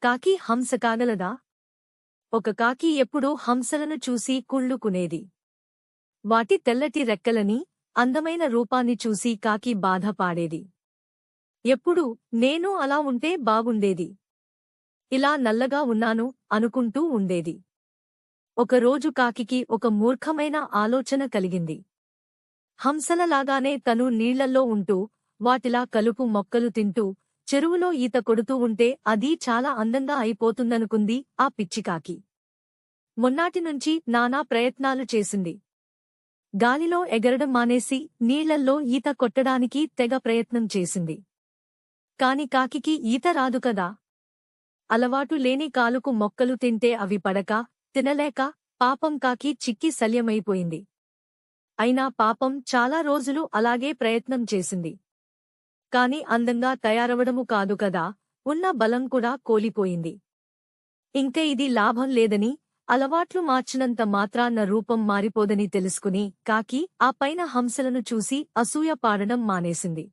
కాకి హంస కాగలదా? ఒక కాకి ఎప్పుడూ హంసలను చూసి కుళ్ళుకునేది. వాటి తెల్లటి రెక్కలని, అందమైన రూపాన్ని చూసి కాకి బాధపాడేది. ఎప్పుడూ నేనూ అలా ఉంటే బాగుండేది. ఇలా నల్లగా ఉన్నాను అనుకుంటూ ఉండేది. ఒకరోజు కాకికి ఒక మూర్ఖమైన ఆలోచన కలిగింది. హంసలలాగానే తను నీళ్లల్లో ఉంటూ, వాటిలా కలుపు మొక్కలు తింటూ, చెరువులో ఈత కొడుతూ ఉంటే అదీ చాలా అందంగా అయిపోతుందనుకుంది ఆ పిచ్చికాకి. మొన్నాటినుంచి నానా ప్రయత్నాలు చేసింది. గాలిలో ఎగరడం మానేసి నీళ్లల్లో ఈత కొట్టడానికి తెగ ప్రయత్నం చేసింది. కాని కాకికి ఈత రాదు కదా. అలవాటు లేని కాలుకు మొక్కలు తింటే అవి పడక, తినలేక పాపం కాకి చిక్కి శల్యమైపోయింది. అయినా పాపం చాలా రోజులు అలాగే ప్రయత్నం చేసింది. కాని అందంగా తయారవడము కాదు కదా, ఉన్న బలం కూడా కోల్పోయింది. ఇంక ఇది లాభం లేదని, అలవాట్లు మార్చినంత మాత్రాన రూపం మారిపోదని తెలుసుకుని కాకి ఆ పైన హంసలను చూసి అసూయ పాడడం మానేసింది.